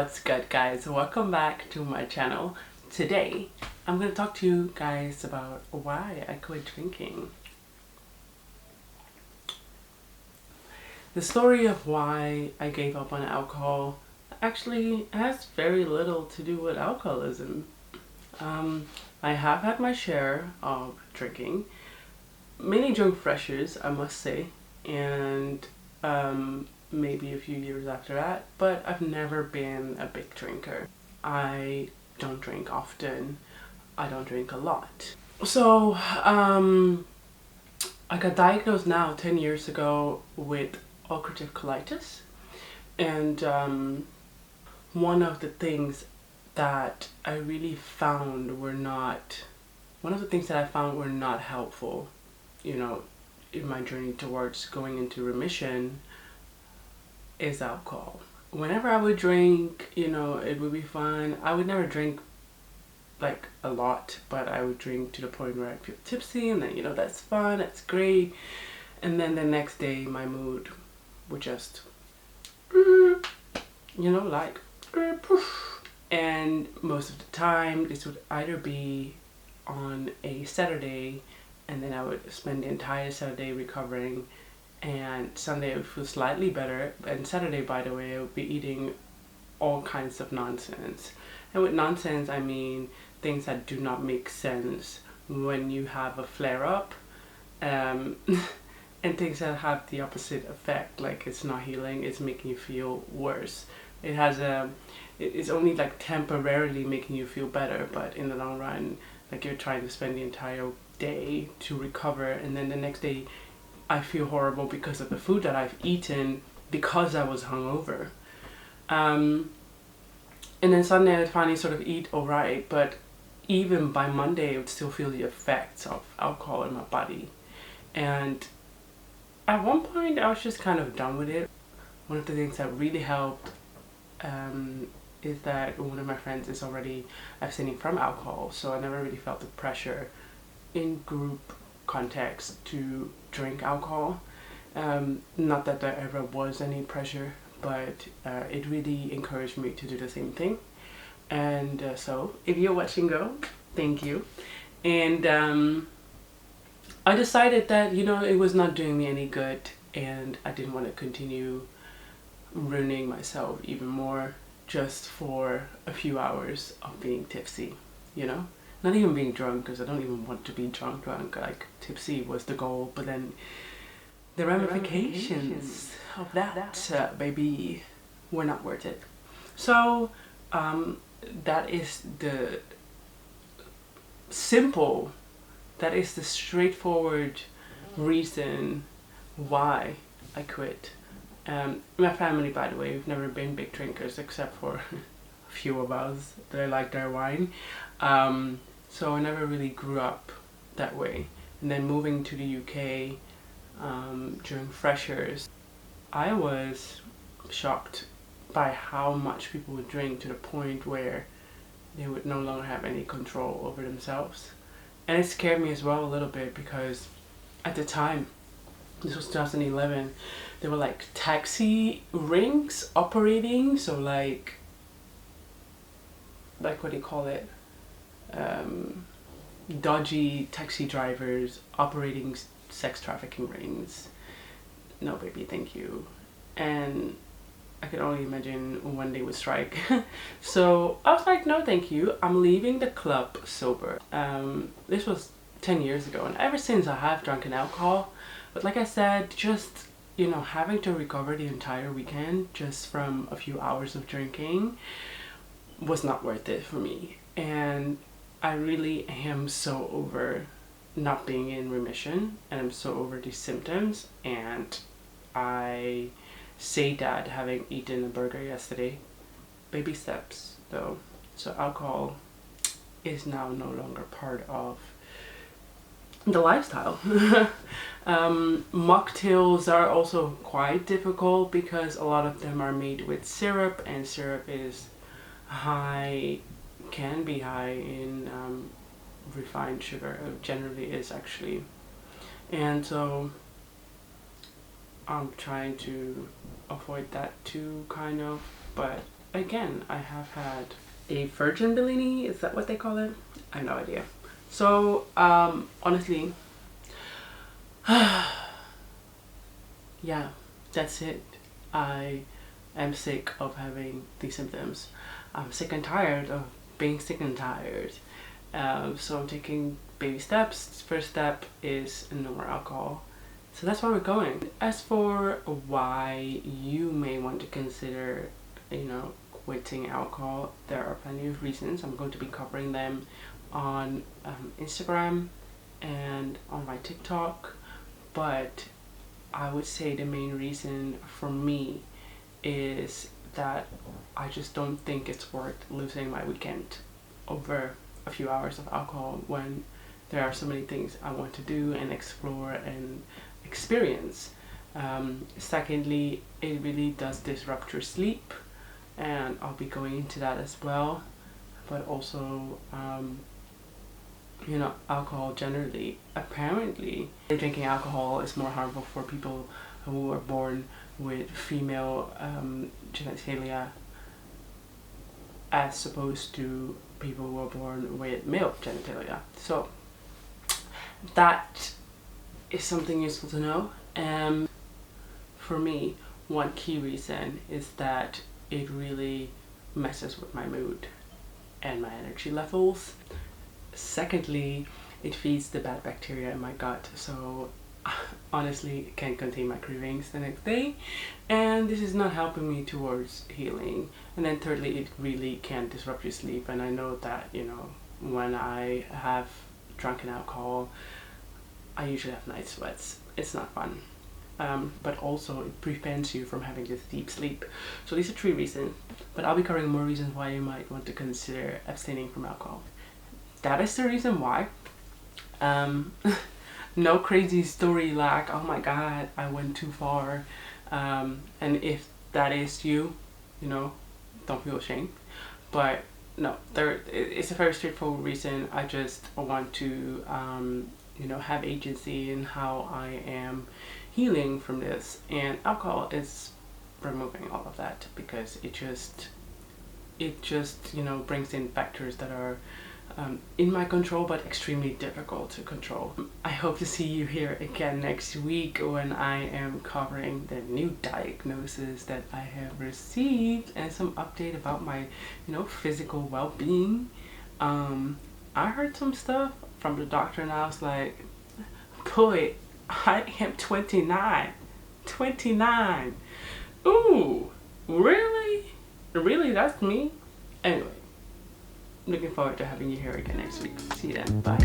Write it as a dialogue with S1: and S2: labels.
S1: What's good, guys? Welcome back to my channel. Today I'm going to talk to you guys about why I quit drinking. The story of why I gave up on alcohol actually has very little to do with alcoholism. I have had my share of drinking, mainly during freshers, I must say, and maybe a few years after that, but I've never been a big drinker. I don't drink often. I don't drink a lot. So I got diagnosed now 10 years ago with ulcerative colitis, and one of the things that I really found were not helpful, in my journey towards going into remission is alcohol. Whenever I would drink, it would be fun. I would never drink like a lot, but I would drink to the point where I feel tipsy, and then that's fun, that's great. And then the next day my mood would just poof. And most of the time this would either be on a Saturday, and then I would spend the entire Saturday recovering, and Sunday I would feel slightly better, and Saturday, by the way, I would be eating all kinds of nonsense. And with nonsense I mean things that do not make sense when you have a flare-up, and things that have the opposite effect, like it's not healing, it's making you feel worse. It's only like temporarily making you feel better, but in the long run, like you're trying to spend the entire day to recover, and then the next day I feel horrible because of the food that I've eaten because I was hungover. And then Sunday I would finally sort of eat alright, but even by Monday I would still feel the effects of alcohol in my body. And at one point I was just kind of done with it. One of the things that really helped is that one of my friends is already abstaining from alcohol, so I never really felt the pressure in group context to drink alcohol. Not that there ever was any pressure, but it really encouraged me to do the same thing. And so if you're watching, go, thank you. And I decided that it was not doing me any good, and I didn't want to continue ruining myself even more just for a few hours of being tipsy, not even being drunk, because I don't even want to be drunk. Like, tipsy was the goal, but then the ramifications of that, baby, were not worth it. So that is the straightforward reason why I quit. My family, by the way, we've never been big drinkers except for a few of us that like their wine. So I never really grew up that way. And then moving to the UK during freshers, I was shocked by how much people would drink, to the point where they would no longer have any control over themselves. And it scared me as well a little bit, because at the time, this was 2011, there were like taxi rings operating, so like what do you call it? Dodgy taxi drivers operating sex trafficking rings. No, baby, thank you. And I could only imagine when they would strike. So I was like, no thank you, I'm leaving the club sober. This was 10 years ago, and ever since I have drunken alcohol, but like I said, just having to recover the entire weekend just from a few hours of drinking was not worth it for me. And I really am so over not being in remission, and I'm so over these symptoms. And I say that having eaten a burger yesterday. Baby steps though. So alcohol is now no longer part of the lifestyle. Mocktails are also quite difficult because a lot of them are made with syrup, and syrup is can be high in refined sugar. It generally is, actually. And so I'm trying to avoid that too, kind of, but again, I have had a virgin Bellini. Is that what they call it? I have no idea. So honestly, yeah, that's it. I am sick of having these symptoms. I'm sick and tired of being sick and tired. So I'm taking baby steps. First step is no more alcohol. So that's where we're going. As for why you may want to consider, quitting alcohol, there are plenty of reasons. I'm going to be covering them on Instagram and on my TikTok. But I would say the main reason for me is that I just don't think it's worth losing my weekend over a few hours of alcohol when there are so many things I want to do and explore and experience. Secondly, it really does disrupt your sleep, and I'll be going into that as well. But also, alcohol generally, apparently, drinking alcohol is more harmful for people who are born with female genitalia as opposed to people who are born with male genitalia. So that is something useful to know. For me, one key reason is that it really messes with my mood and my energy levels. Secondly, it feeds the bad bacteria in my gut, so honestly it can contain my cravings the next day, and this is not helping me towards healing. And then thirdly, it really can disrupt your sleep, and I know that when I have drunken alcohol, I usually have night sweats. It's not fun. But also it prevents you from having this deep sleep. So these are 3 reasons, but I'll be covering more reasons why you might want to consider abstaining from alcohol. That is the reason why. No crazy story like, oh my god, I went too far. And if that is you, don't feel ashamed. But no, it's a very straightforward reason. I just want to have agency in how I am healing from this, and alcohol is removing all of that, because it just brings in factors that are in my control but extremely difficult to control. I hope to see you here again next week when I am covering the new diagnosis that I have received and some update about my physical well-being. I heard some stuff from the doctor and I was like, boy, I am 29. 29. Ooh, really? Really, that's me? Anyway, looking forward to having you here again next week. See you then. Bye.